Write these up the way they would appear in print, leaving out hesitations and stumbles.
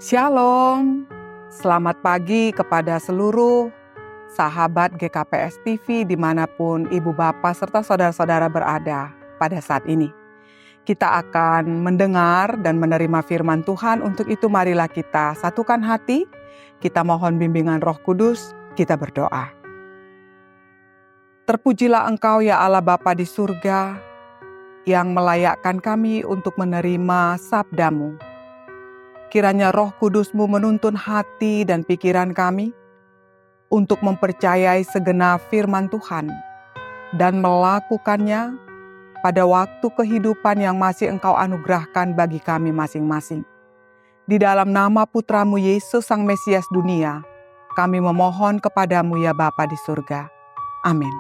Shalom, selamat pagi kepada seluruh sahabat GKPS TV dimanapun ibu bapak serta saudara-saudara berada pada saat ini. Kita akan mendengar dan menerima firman Tuhan. Untuk itu marilah kita satukan hati, kita mohon bimbingan Roh Kudus, kita berdoa. Terpujilah Engkau ya Allah Bapa di surga, yang melayakkan kami untuk menerima sabda-Mu. Kiranya Roh Kudus-Mu menuntun hati dan pikiran kami untuk mempercayai segenap firman Tuhan dan melakukannya pada waktu kehidupan yang masih Engkau anugerahkan bagi kami masing-masing. Di dalam nama Putra-Mu Yesus Sang Mesias dunia, kami memohon kepadamu ya Bapa di surga. Amin.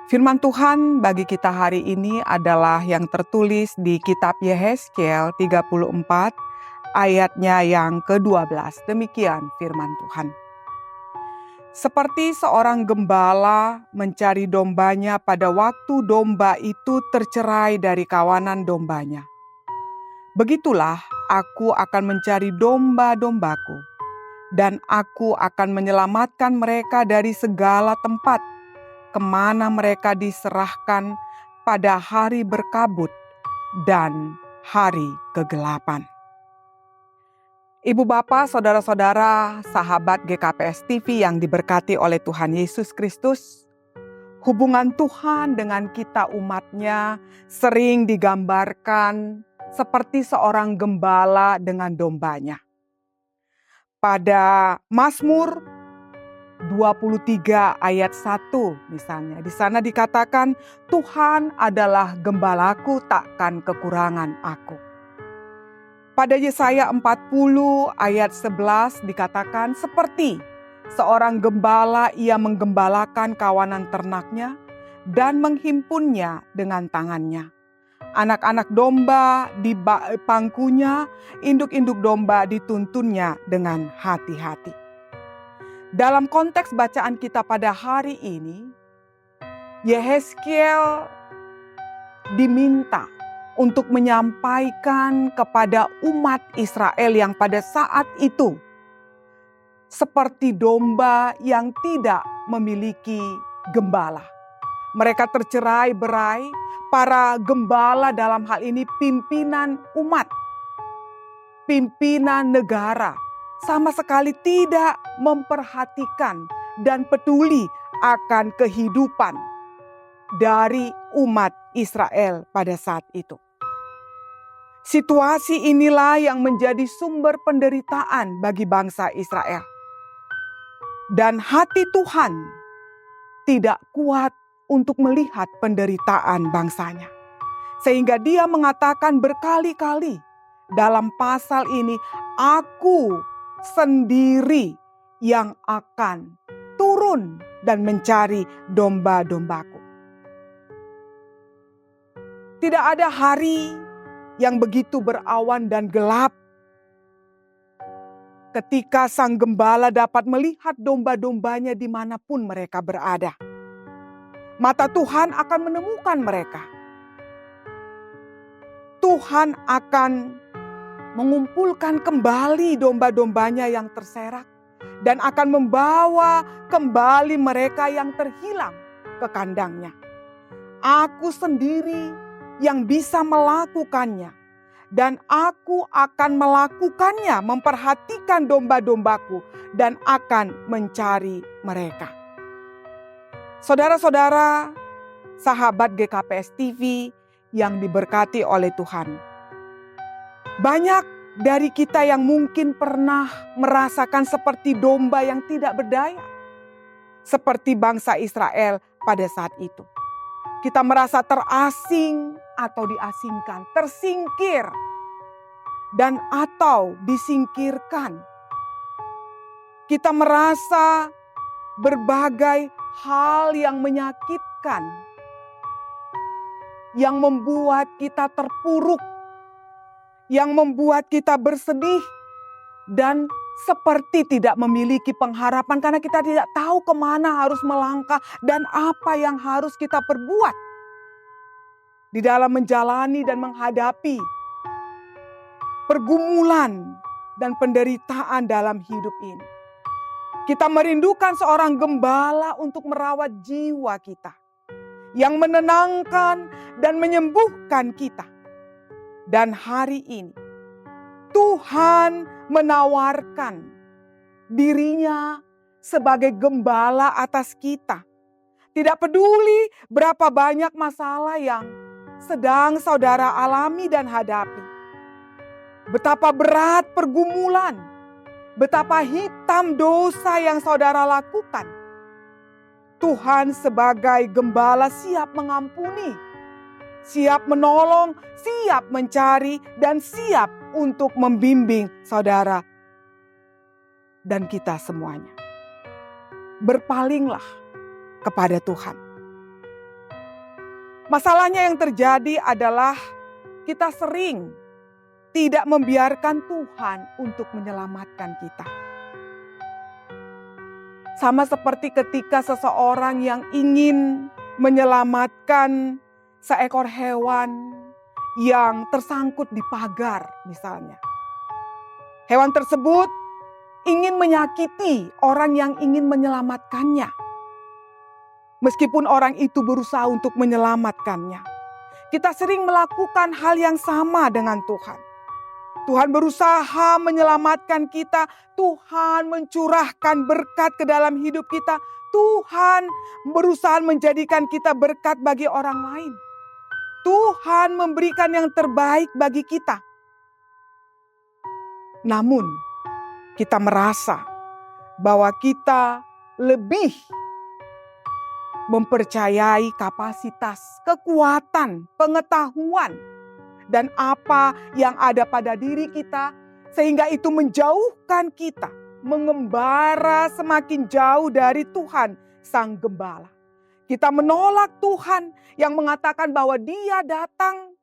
Firman Tuhan bagi kita hari ini adalah yang tertulis di kitab Yehezkiel 34 ayatnya yang ke-12. Demikian firman Tuhan. Seperti seorang gembala mencari dombanya pada waktu domba itu tercerai dari kawanan dombanya. Begitulah aku akan mencari domba-dombaku, dan aku akan menyelamatkan mereka dari segala tempat kemana mereka diserahkan pada hari berkabut dan hari kegelapan. Ibu bapak, saudara-saudara, sahabat GKPS TV yang diberkati oleh Tuhan Yesus Kristus, hubungan Tuhan dengan kita umatnya sering digambarkan seperti seorang gembala dengan dombanya. Pada Mazmur 23 ayat 1 misalnya, di sana dikatakan, Tuhan adalah gembalaku, takkan kekurangan aku. Pada Yesaya 40 ayat 11 dikatakan, seperti seorang gembala ia menggembalakan kawanan ternaknya dan menghimpunnya dengan tangannya. Anak-anak domba di pangkunya, induk-induk domba dituntunnya dengan hati-hati. Dalam konteks bacaan kita pada hari ini, Yehezkiel diminta untuk menyampaikan kepada umat Israel yang pada saat itu seperti domba yang tidak memiliki gembala. Mereka tercerai-berai, para gembala dalam hal ini pimpinan umat, pimpinan negara, sama sekali tidak memperhatikan dan peduli akan kehidupan dari umat Israel pada saat itu. Situasi inilah yang menjadi sumber penderitaan bagi bangsa Israel. Dan hati Tuhan tidak kuat untuk melihat penderitaan bangsanya. Sehingga dia mengatakan berkali-kali dalam pasal ini, aku sendiri yang akan turun dan mencari domba-dombaku. Tidak ada hari yang begitu berawan dan gelap ketika sang gembala dapat melihat domba-dombanya dimanapun mereka berada. Mata Tuhan akan menemukan mereka. Tuhan akan mengumpulkan kembali domba-dombanya yang terserak dan akan membawa kembali mereka yang terhilang ke kandangnya. Aku sendiri yang bisa melakukannya, dan aku akan melakukannya, memperhatikan domba-dombaku dan akan mencari mereka. Saudara-saudara, sahabat GKPS TV yang diberkati oleh Tuhan. Banyak dari kita yang mungkin pernah merasakan seperti domba yang tidak berdaya. Seperti bangsa Israel pada saat itu. Kita merasa terasing atau diasingkan, tersingkir dan atau disingkirkan. Kita merasa berbagai hal yang menyakitkan, yang membuat kita terpuruk, yang membuat kita bersedih dan seperti tidak memiliki pengharapan karena kita tidak tahu kemana harus melangkah dan apa yang harus kita perbuat di dalam menjalani dan menghadapi pergumulan dan penderitaan dalam hidup ini. Kita merindukan seorang gembala untuk merawat jiwa kita, yang menenangkan dan menyembuhkan kita. Dan hari ini Tuhan menawarkan dirinya sebagai gembala atas kita. Tidak peduli berapa banyak masalah yang sedang saudara alami dan hadapi. Betapa berat pergumulan, betapa hitam dosa yang saudara lakukan. Tuhan sebagai gembala siap mengampuni, siap menolong, siap mencari, dan siap untuk membimbing saudara dan kita semuanya. Berpalinglah kepada Tuhan. Masalahnya yang terjadi adalah kita sering tidak membiarkan Tuhan untuk menyelamatkan kita. Sama seperti ketika seseorang yang ingin menyelamatkan seekor hewan yang tersangkut di pagar misalnya. Hewan tersebut ingin menyakiti orang yang ingin menyelamatkannya. Meskipun orang itu berusaha untuk menyelamatkannya. Kita sering melakukan hal yang sama dengan Tuhan. Tuhan berusaha menyelamatkan kita. Tuhan mencurahkan berkat ke dalam hidup kita. Tuhan berusaha menjadikan kita berkat bagi orang lain. Tuhan memberikan yang terbaik bagi kita. Namun, kita merasa bahwa kita lebih mempercayai kapasitas, kekuatan, pengetahuan, dan apa yang ada pada diri kita, sehingga itu menjauhkan kita, mengembara semakin jauh dari Tuhan, Sang Gembala. Kita menolak Tuhan yang mengatakan bahwa Dia datang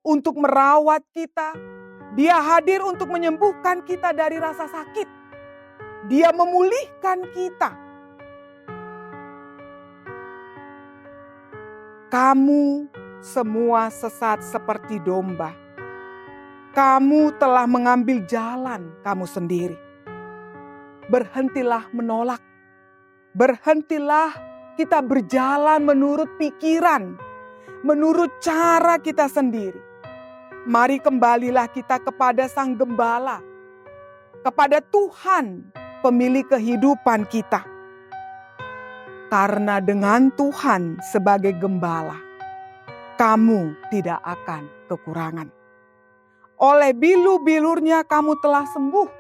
untuk merawat kita. Dia hadir untuk menyembuhkan kita dari rasa sakit. Dia memulihkan kita. Kamu semua sesat seperti domba. Kamu telah mengambil jalan kamu sendiri. Berhentilah menolak. Berhentilah kita berjalan menurut pikiran, menurut cara kita sendiri. Mari kembalilah kita kepada Sang Gembala, kepada Tuhan, pemilik kehidupan kita. Karena dengan Tuhan sebagai gembala, kamu tidak akan kekurangan. Oleh bilu-bilurnya kamu telah sembuh.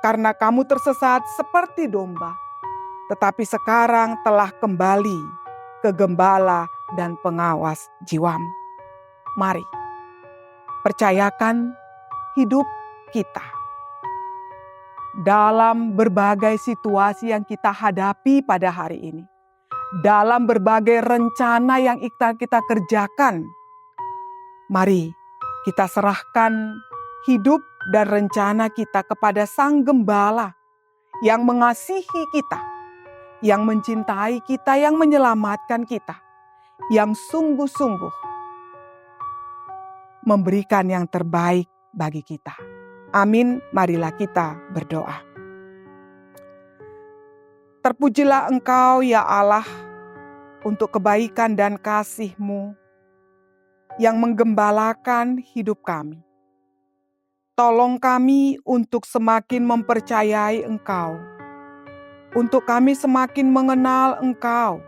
Karena kamu tersesat seperti domba, tetapi sekarang telah kembali ke gembala dan pengawas jiwamu. Mari, percayakan hidup kita. Dalam berbagai situasi yang kita hadapi pada hari ini. Dalam berbagai rencana yang kita kerjakan. Mari kita serahkan hidup dan rencana kita kepada Sang Gembala yang mengasihi kita, yang mencintai kita, yang menyelamatkan kita, yang sungguh-sungguh memberikan yang terbaik bagi kita. Amin, marilah kita berdoa. Terpujilah Engkau ya Allah untuk kebaikan dan kasih-Mu yang menggembalakan hidup kami. Tolong kami untuk semakin mempercayai Engkau, untuk kami semakin mengenal Engkau,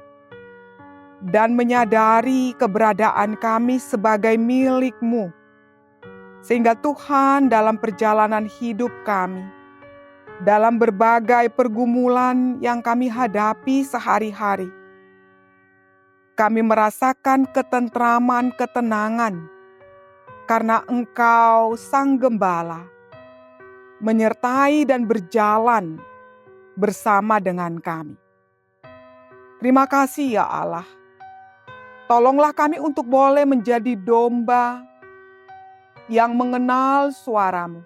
dan menyadari keberadaan kami sebagai milik-Mu. Sehingga Tuhan dalam perjalanan hidup kami, dalam berbagai pergumulan yang kami hadapi sehari-hari, kami merasakan ketentraman, ketenangan, karena Engkau Sang Gembala menyertai dan berjalan bersama dengan kami. Terima kasih ya Allah. Tolonglah kami untuk boleh menjadi domba yang mengenal suara-Mu.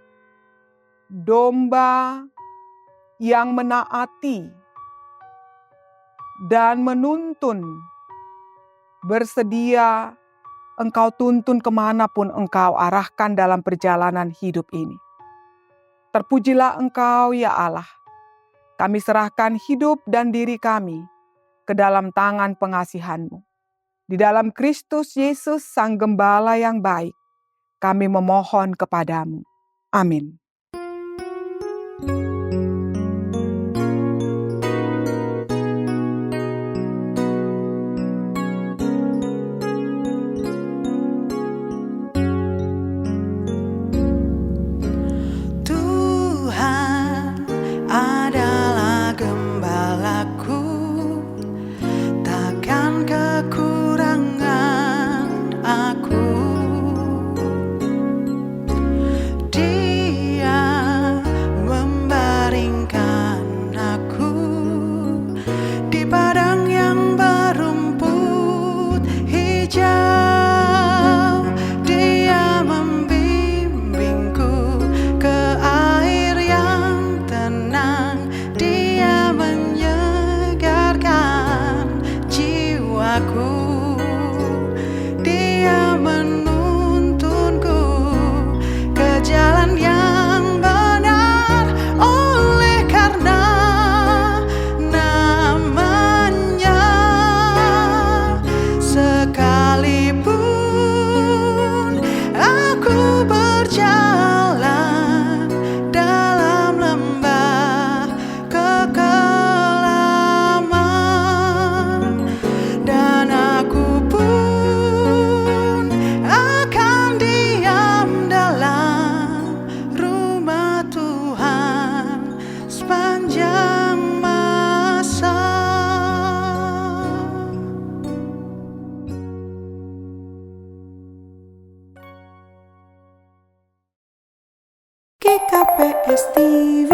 Domba yang menaati dan menuntun, bersedia Engkau tuntun kemanapun Engkau arahkan dalam perjalanan hidup ini. Terpujilah Engkau ya Allah. Kami serahkan hidup dan diri kami ke dalam tangan pengasihan-Mu. Di dalam Kristus Yesus Sang Gembala yang baik, kami memohon kepadamu. Amin. Tuhan adalah gembalaku, takkan kekurangan aku. Dia membaringkan aku di padang yang berumput hijau. Dia membimbingku ke air yang tenang. Dia menyegarkan jiwaku. Dia menuntunku ke jalan yang benar, oleh karena namanya. Sekalipun aku berjalan dalam lembah kekelaman, dan aku pun akan diam dalam rumah Tuhan sepanjang masa. GKPS TV